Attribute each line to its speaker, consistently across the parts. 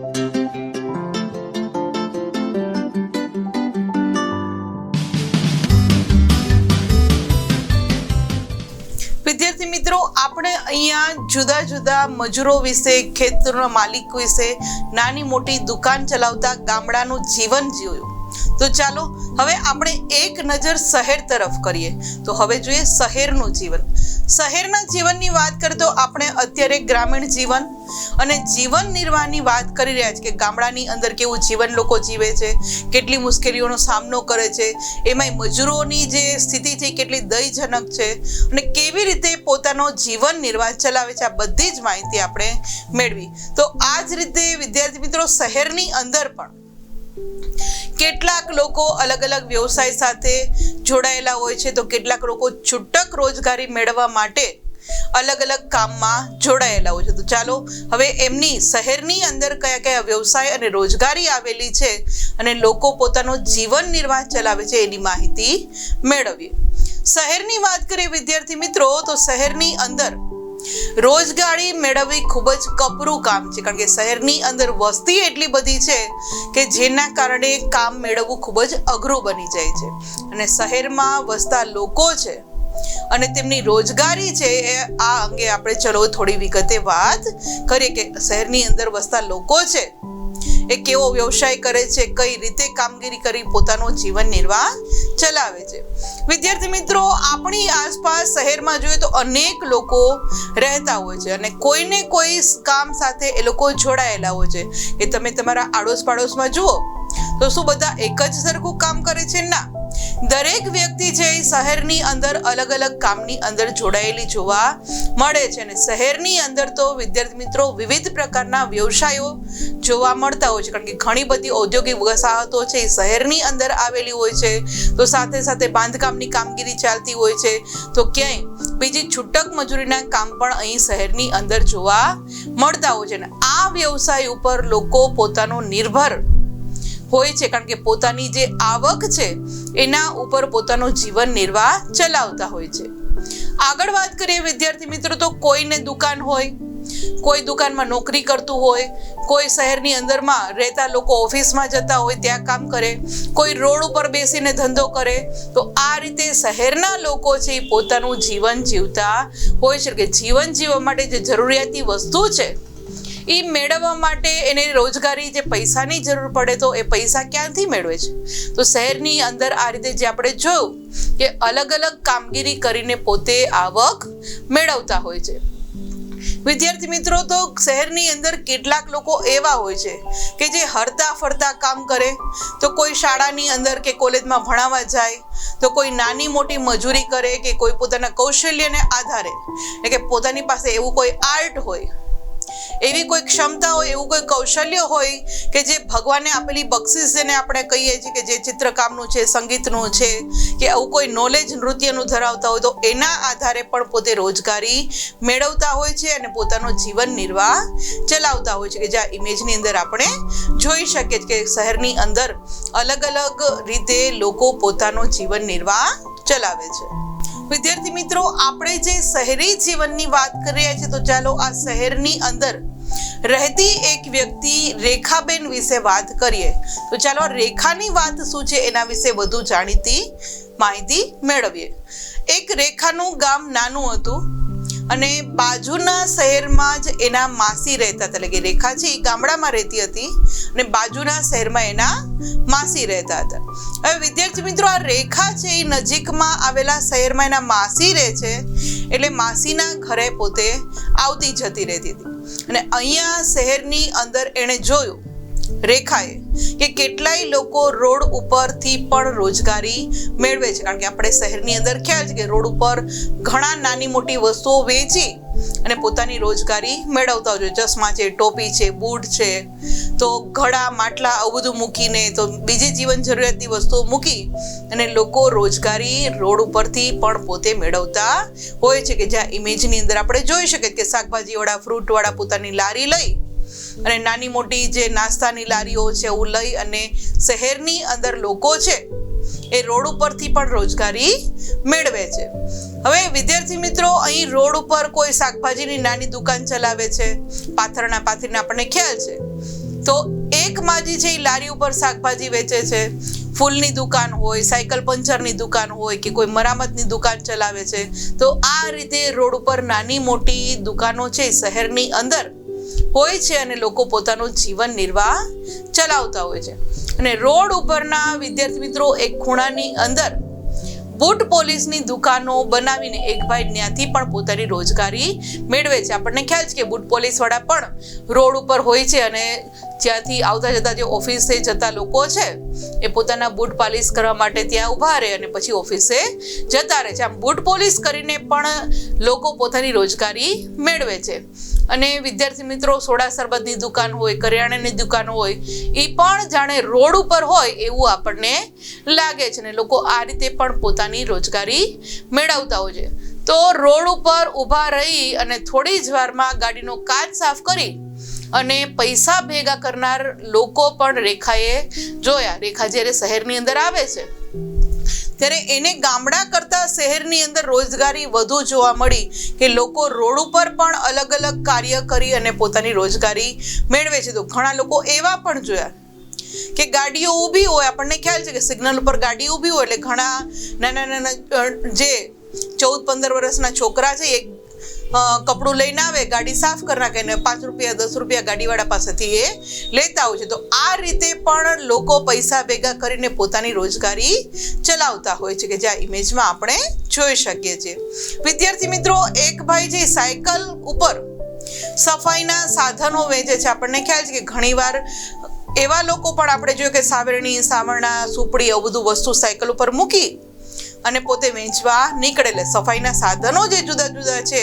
Speaker 1: વિદ્યાર્થી મિત્રો, આપણે અહીંયા જુદા જુદા મજૂરો વિશે, ખેતરના માલિક વિશે, નાની મોટી દુકાન ચલાવતા ગામડાનું જીવન જોયું. તો ચાલો હવે આપણે એક નજર શહેર તરફ કરીએ. તો હવે જોઈએ શહેરનું જીવન. શહેરના જીવનની વાત કરીએ તો આપણે અત્યારે ગ્રામીણ જીવન અને જીવન નિર્વાહની વાત કરી રહ્યા છીએ કે ગામડાની અંદર કેવું જીવન લોકો જીવે છે, કેટલી મુશ્કેલીઓનો સામનો કરે છે, એમાંય મજૂરોની જે સ્થિતિ છે કેટલી દયજનક છે અને કેવી રીતે પોતાનો જીવન નિર્વાહ ચલાવે છે, આ બધી જ માહિતી આપણે મેળવી. તો આ જ રીતે વિદ્યાર્થી મિત્રો, શહેરની અંદર પણ કેટલાક લોકો અલગ અલગ વ્યવસાય સાથે જોડાયેલા હોય છે, તો કેટલાક લોકો છૂટક રોજગારી મેળવવા માટે અલગ અલગ કામમાં જોડાયેલા હોય છે. તો ચાલો હવે એમની શહેરની અંદર કયા કયા વ્યવસાય અને રોજગારી આવેલી છે અને લોકો પોતાનો જીવન નિર્વાહ ચલાવે છે એની માહિતી મેળવીએ. શહેરની વાત કરીએ વિદ્યાર્થી મિત્રો, તો શહેરની અંદર રોજગારી મેળવવી ખૂબ જ કપરું કામ છે, કારણ કે શહેરની અંદર વસ્તી એટલી બધી છે કે જેના કારણે કામ મેળવવું ખૂબ જ અઘરું બની જાય છે. અને શહેરમાં વસતા લોકો છે અને તેમની રોજગારી છે, આ અંગે આપણે ચલો થોડી વિગતે વાત કરીએ કે શહેરની અંદર વસતા લોકો છે એ કેવો વ્યવસાય કરે છે, કઈ રીતે કામગીરી કરી પોતાનો જીવન નિર્વાહ ચલાવે છે. વિદ્યાર્થી મિત્રો, આપણી આસપાસ શહેરમાં જોઈએ તો અનેક લોકો રહેતા હોય છે અને કોઈને કોઈ કામ સાથે એ લોકો જોડાયેલા હોય છે. કે તમે તમારા આડોશ પાડોશમાં જુઓ તો શું બધા એક જ સરખું કામ કરે છે? ના, દરેક વ્યક્તિ છે એ શહેરની અંદર અલગ અલગ કામની અંદર જોડાયેલી જોવા મળે છે. અને શહેરની અંદર તો વિદ્યાર્થી મિત્રો વિવિધ પ્રકારના વ્યવસાયો જોવા મળતા હોય છે, કારણ કે ઘણી બધી ઔદ્યોગિક વસાહતો છે એ શહેરની અંદર આવેલી હોય છે. તો સાથે સાથે બાંધકામની કામગીરી ચાલતી હોય છે, તો ક્યાંય બીજી છૂટક મજૂરીના કામ પણ અહીં શહેરની અંદર જોવા મળતા હોય છે. અને આ વ્યવસાય ઉપર લોકો પોતાનો નિર્ભર હોય છે, કારણ કે પોતાની જે આવક છે એના ઉપર પોતાનો જીવન નિર્વાહ ચલાવતા હોય છે. આગળ વાત કરીએ વિદ્યાર્થી મિત્રો, તો કોઈને દુકાન હોય, કોઈ દુકાનમાં નોકરી કરતું હોય, કોઈ શહેરની અંદરમાં રહેતા લોકો ઓફિસમાં જતા હોય ત્યાં કામ કરે, કોઈ રોડ ઉપર બેસીને ધંધો કરે. તો આ રીતે શહેરના લોકો છે એ પોતાનું જીવન જીવતા હોય છે. કે જીવન જીવવા માટે જે જરૂરિયાતી વસ્તુ છે એ મેળવવા માટે એને રોજગારી, જે પૈસાની જરૂર પડે તો એ પૈસા ક્યાંથી મેળવે છે? તો શહેરની અંદર આ રીતે જે આપણે જોયું કે અલગ અલગ કામગીરી કરીને પોતે આવક મેળવતા હોય છે. વિદ્યાર્થી મિત્રો, તો શહેરની અંદર કેટલાક લોકો એવા હોય છે કે જે હરતા ફરતા કામ કરે. તો કોઈ શાળાની અંદર કે કોલેજમાં ભણાવવા જાય, તો કોઈ નાની મોટી મજૂરી કરે, કે કોઈ પોતાના કૌશલ્યને આધારે, એટલે કે પોતાની પાસે એવું કોઈ આર્ટ હોય, એવી કોઈ ક્ષમતા હોય, એવું કોઈ કૌશલ્ય હોય કે જે ભગવાને આપેલી બક્ષિસ જેને આપણે કહીએ છીએ કે જે ચિત્રકામનું છે, સંગીતનું છે, કે આવું કોઈ નોલેજ નૃત્યનું ધરાવતા હોય, તો એના આધારે પણ પોતે રોજગારી મેળવતા હોય છે અને પોતાનો જીવન નિર્વાહ ચલાવતા હોય છે. કે જ્યાં ઇમેજની અંદર આપણે જોઈ શકીએ કે શહેરની અંદર અલગ અલગ રીતે લોકો પોતાનો જીવન નિર્વાહ ચલાવે છે. વિદ્યાર્થી મિત્રો, આપણે જે શહેરી જીવનની વાત કરી રહ્યા છીએ, તો ચાલો આ શહેરની અંદર રહેતી એક વ્યક્તિ રેખાબેન વિશે વાત કરીએ. તો ચાલો રેખાની વાત શું છે એના વિશે વધુ જાણીતી માહિતી મેળવીએ. એક રેખાનું ગામ નાનું હતું અને બાજુના શહેરમાં જ એના માસી રહેતા હતા. એટલે કે રેખા છે એ ગામડામાં રહેતી હતી અને બાજુના શહેરમાં એના માસી રહેતા હતા. હવે વિદ્યાર્થી મિત્રો, આ રેખા છે એ નજીકમાં આવેલા શહેરમાં એના માસી રહે છે, એટલે માસીના ઘરે પોતે આવતી જતી રહેતી હતી. અને અહીંયા શહેરની અંદર એણે જોયું, રેખાએ, કે કેટલાય લોકો રોડ ઉપરથી પણ રોજગારી મેળવે છે. કારણ કે આપણે શહેરની અંદર ખ્યાલ છે કે રોડ ઉપર ઘણા નાની મોટી વસ્તુઓ વેચી અને પોતાની રોજગારી મેળવતા હોય છે. ચશ્મા છે, ટોપી છે, બૂટ છે, તો ઘડા, માટલા, આવું બધું મૂકીને, તો બીજી જીવન જરૂરિયાતની વસ્તુઓ મૂકી અને લોકો રોજગારી રોડ ઉપરથી પણ પોતે મેળવતા હોય છે. કે જ્યાં ઇમેજની અંદર આપણે જોઈ શકીએ કે શાકભાજીવાળા, ફ્રૂટવાળા પોતાની લારી લઈ અને નાની મોટી જે નાસ્તાની લારીઓ છે એવું લઈ અને શહેરની અંદર લોકો છે એ રોડ ઉપરથી પણ રોજગારી મેળવે છે. હવે વિદ્યાર્થી મિત્રો, અહીં રોડ ઉપર કોઈ શાકભાજીની નાની દુકાન ચલાવે છે, પાથરીને આપણને ખ્યાલ છે તો એક માજી છે એ લારી ઉપર શાકભાજી વેચે છે, ફૂલની દુકાન હોય, સાયકલ પંચરની દુકાન હોય કે કોઈ મરામતની દુકાન ચલાવે છે. તો આ રીતે રોડ ઉપર નાની મોટી દુકાનો છે શહેરની અંદર હોય છે અને લોકો પોતાનું જીવન નિર્વાહ ચલાવતા હોય છે. અને રોડ ઉપરના વિદ્યાર્થી મિત્રો એક ખૂણાની અંદર બુટ પોલીસની દુકાનો બનાવીને એક ભાઈ ત્યાંથી પણ પોતાની રોજગારી મેળવે છે. આપણને ખ્યાલ છે કે બુટ પોલીસ વાળા પણ રોડ ઉપર હોય છે અને જ્યાંથી આવતા જતા જે ઓફિસે જતા લોકો છે એ પોતાના બૂટ પાલિશ કરવા માટે ત્યાં ઊભા રહે અને પછી ઓફિસે જતા રહે છે. આમ બૂટ પોલીસ કરીને પણ લોકો પોતાની રોજગારી મેળવે છે. અને વિદ્યાર્થી મિત્રો સોડા શરબતની દુકાન હોય, કરિયાણાની દુકાન હોય, એ પણ જાણે રોડ ઉપર હોય એવું આપણને લાગે છે અને લોકો આ રીતે પણ પોતાની રોજગારી મેળવતા હોય છે. તો રોડ ઉપર ઊભા રહી અને થોડી જ વારમાં ગાડીનો કાચ સાફ કરી અને પૈસા ભેગા કરનાર લોકો પણ રેખાએ જોયા. રેખા જ્યારે શહેરની અંદર આવે છે ત્યારે એને ગામડા કરતા શહેરની અંદર રોજગારી વધુ જોવા મળી કે લોકો રોડ ઉપર પણ અલગ અલગ કાર્ય કરી અને પોતાની રોજગારી મેળવે છે. તો ઘણા લોકો એવા પણ જોયા કે ગાડીઓ ઊભી હોય, આપણને ખ્યાલ છે કે સિગ્નલ ઉપર ગાડી ઊભી હોય એટલે ઘણા નાના નાના જે 14-15 વર્ષના છોકરા છે એક કપડું લઈને આવે, ગાડી સાફ કરી નાખે ને 5 રૂપિયા 10 રૂપિયા ગાડીવાળા પાસેથી એ લેતા હોય છે. તો આ રીતે પણ લોકો પૈસા ભેગા કરીને પોતાની રોજગારી ચલાવતા હોય છે કે જે આ ઇમેજમાં આપણે જોઈ શકીએ છીએ. વિદ્યાર્થી મિત્રો, એક ભાઈ જે સાયકલ ઉપર સફાઈના સાધનો વેચે છે. આપણને ખ્યાલ છે કે ઘણીવાર એવા લોકો પણ આપણે જોયું કે સાવરણી, સાવરણા, સુપડી એવું બધું વસ્તુ સાયકલ ઉપર મૂકી અને પોતે વેચવા નીકળે. એટલે સફાઈના સાધનો જે જુદા જુદા છે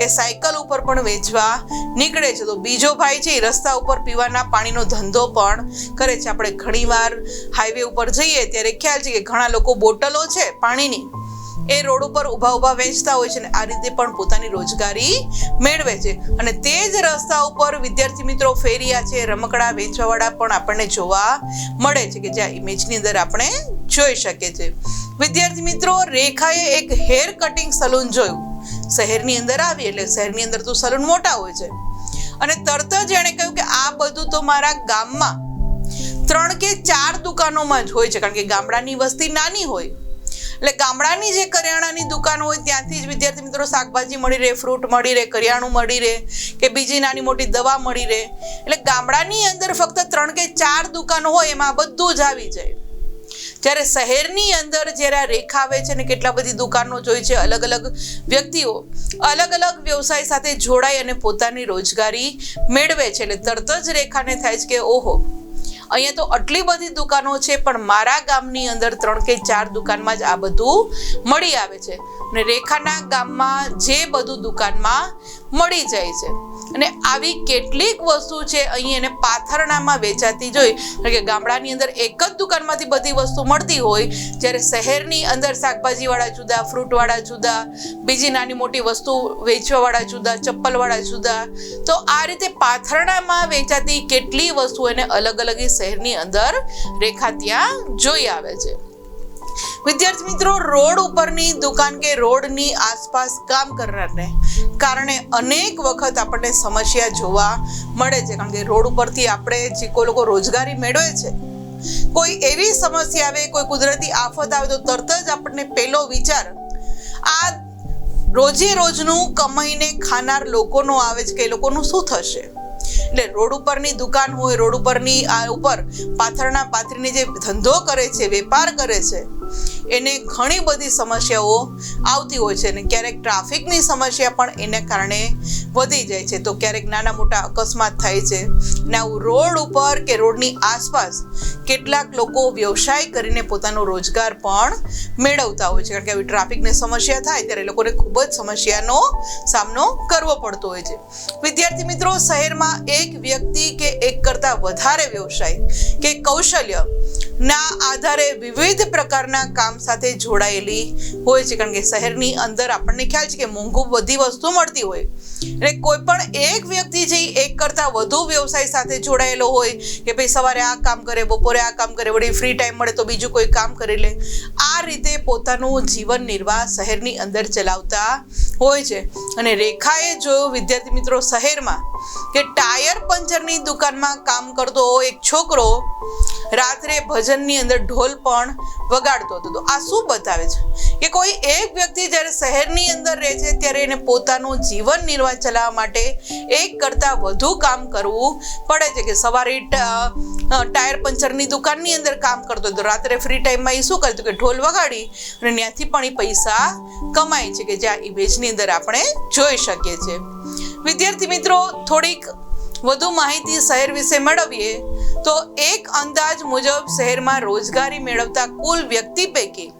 Speaker 1: એ સાયકલ ઉપર પણ વેચવા નીકળે છે. તો બીજો ભાઈ છે એ રસ્તા ઉપર પીવાના પાણીનો ધંધો પણ કરે છે. આપણે ઘણીવાર હાઈવે ઉપર જઈએ ત્યારે ખ્યાલ છે કે ઘણા લોકો બોટલો છે પાણીની એ રોડ ઉપર ઊભા ઊભા વેચતા હોય છે અને આ રીતે પણ પોતાની રોજગારી મેળવે છે. અને તે જ રસ્તા ઉપર વિદ્યાર્થી મિત્રો ફેરિયા છે, રમકડા વેચવાવાળા પણ આપણને જોવા મળે છે કે જે આ ઇમેજની અંદર આપણે જોઈ શકીએ છીએ. વિદ્યાર્થી મિત્રો, રેખાએ એક હેર કટિંગ સલૂન જોયું. શહેરની અંદર આવી એટલે શહેરની અંદર તો સલૂન મોટા હોય છે અને તરત જ એણે કહ્યું કે આ બધું તો મારા ગામમાં 3 કે 4 દુકાનોમાં જ હોય છે. કારણ કે ગામડાની વસ્તી નાની હોય એટલે ગામડાની જે કરિયાણાની દુકાન હોય ત્યાંથી જ વિદ્યાર્થી મિત્રો શાકભાજી મળી રહે, ફ્રૂટ મળી રહે, કરિયાણું મળી રહે કે બીજી નાની મોટી દવા મળી રહે. એટલે ગામડાની અંદર ફક્ત 3 કે 4 દુકાનો હોય એમાં બધું જ આવી જાય. જ્યારે શહેરની અંદર જ્યારે રેખા આવે છે ને કેટલા બધી દુકાનો જોઈ છે, અલગ અલગ વ્યક્તિઓ અલગ અલગ વ્યવસાય સાથે જોડાઈ અને પોતાની રોજગારી મેળવે છે. એટલે તરત જ રેખાને થાય છે કે ઓહો, અહીંયા તો આટલી બધી દુકાનો છે પણ મારા ગામની અંદર 3 કે 4 દુકાનમાં જ આ બધું મળી આવે છે. અને રેખાના ગામમાં જે બધું દુકાનમાં મળી જાય છે અને આવી કેટલીક વસ્તુ છે અહીં એને પાથરણામાં વેચાતી જોઈ. કારણ કે ગામડાની અંદર એક જ દુકાનમાંથી બધી વસ્તુ મળતી હોય, જ્યારે શહેરની અંદર શાકભાજીવાળા જુદા, ફ્રૂટવાળા જુદા, બીજી નાની મોટી વસ્તુ વેચવાવાળા જુદા, ચપ્પલવાળા જુદા. તો આ રીતે પાથરણામાં વેચાતી કેટલી વસ્તુ એને અલગ અલગ શહેરની અંદર રેખા ત્યાં જોઈ આવે છે. વિદ્યાર્થી મિત્રો, રોડ ઉપરની દુકાન કે રોડની આસપાસ કામ કરનારને કારણે અનેક વખત આપણને સમસ્યા જોવા મળે છે. કારણ કે રોડ ઉપરથી આપણે જે કોઈ લોકો રોજગારી મેળવે છે, કોઈ એવી સમસ્યા આવે, કોઈ કુદરતી આફત આવે તો તરત જ આપણને પહેલો વિચાર આ રોજે રોજનું કમાઈને ખાનાર લોકોનો આવે છે કે એ લોકોનું શું થશે. એટલે રોડ ઉપરની દુકાન હોય, રોડ ઉપરની આ ઉપર પાથરણા પાથરીને જે ધંધો કરે છે, વેપાર કરે છે, એને ઘણી બધી સમસ્યાઓ આવતી હોય છે અને ક્યારેક ટ્રાફિકની સમસ્યા પણ એને કારણે વધી જાય છે. તો ક્યારેક નાના મોટા અકસ્માત થાય છે ને આવું રોડ ઉપર કે રોડની આસપાસ કેટલાક લોકો વ્યવસાય કરીને પોતાનો રોજગાર પણ મેળવતા હોય છે. કારણ કે આવી ટ્રાફિકની સમસ્યા થાય ત્યારે લોકોને ખૂબ જ સમસ્યાનો સામનો કરવો પડતો હોય છે. વિદ્યાર્થી મિત્રો, શહેરમાં એક વ્યક્તિ કે એક કરતાં વધારે વ્યવસાય કે કૌશલ્ય ના આધારે વિવિધ પ્રકારના કામ કામ સાથે જોડાયેલી હોય છે, કારણ કે શહેરની અંદર આપણને ખ્યાલ છે કે મોંઘું બધી વસ્તુ મળતી હોય, એટલે કોઈ પણ એક વ્યક્તિ જે એક કરતાં વધુ વ્યવસાય સાથે જોડાયેલો હોય કે ભાઈ સવારે આ કામ કરે, બપોરે આ કામ કરે, વળી ફ્રી ટાઈમ મળે તો બીજું કોઈ કામ કરી લે, આ રીતે પોતાનું જીવન નિર્વાહ શહેરની અંદર ચલાવતા હોય છે. અને રેખાએ જોયું વિદ્યાર્થી મિત્રો શહેરમાં કે ટાયર પંચરની દુકાનમાં કામ કરતો એક છોકરો રાત્રે ભજનની અંદર ઢોલ પણ વગાડતો હતો. તો આ શું બતાવે છે કે કોઈ એક વ્યક્તિ જ્યારે શહેરની અંદર રહે છે ત્યારે એને પોતાનું જીવન નિર્વાહ ચલાવવા માટે એક કરતાં વધુ કામ કરવું પડે છે. કે સવારે ટાયર પંચરની દુકાનની અંદર કામ કરતો હતો, રાત્રે ફ્રી ટાઈમમાં એ શું કરતું કે ઢોલ વગાડી અને ત્યાંથી પણ એ પૈસા કમાય છે, કે જે આ ઇમેજની અંદર આપણે જોઈ શકીએ છીએ. વિદ્યાર્થી મિત્રો, થોડીક વધુ માહિતી શહેર વિશે મેળવીએ તો એક અંદાજ મુજબ શહેરમાં રોજગારી મેળવતા કુલ વ્યક્તિ પૈકી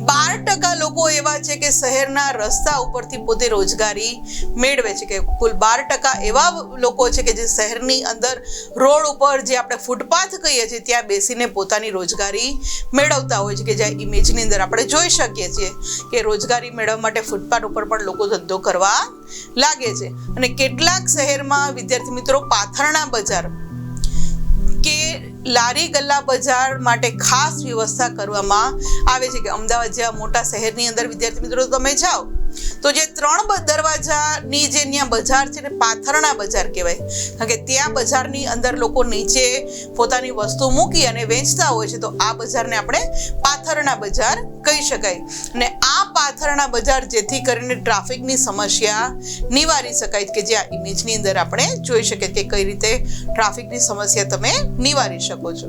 Speaker 1: 12% લોકો એવા છે કે શહેરના રસ્તા ઉપરથી પોતે રોજગારી મેળવે છે. કે કુલ 12% એવા લોકો છે કે જે શહેરની અંદર રોડ ઉપર, જે આપણે ફૂટપાથ કહીએ છીએ, ત્યાં બેસીને પોતાની રોજગારી મેળવતા હોય છે, કે જે ઇમેજની અંદર આપણે જોઈ શકીએ છીએ કે રોજગારી મેળવવા માટે ફૂટપાથ ઉપર પણ લોકો ધંધો કરવા લાગે છે. અને કેટલાક શહેરમાં વિદ્યાર્થી મિત્રો પાથરણા બજાર કે લારી ગલ્લા બજાર માટે ખાસ વ્યવસ્થા કરવામાં આવે છે. કે અમદાવાદ જેવા મોટા શહેરની અંદર વિદ્યાર્થી મિત્રો તમે જાઓ તો જે 3 દરવાજાની જે ત્યાં બજાર છે ને પાથરણા બજાર કહેવાય, કારણ કે ત્યાં બજારની અંદર લોકો નીચે પોતાની વસ્તુ મૂકી અને વેચતા હોય છે. તો આ બજારને આપણે પાથરણા બજાર કહી શકાય. અને આ પાથરણા બજાર જેથી કરીને ટ્રાફિકની સમસ્યા નિવારી શકાય, કે જે આ ઇમેજની અંદર આપણે જોઈ શકીએ કે કઈ રીતે ટ્રાફિકની સમસ્યા તમે નિવારી શકો છો.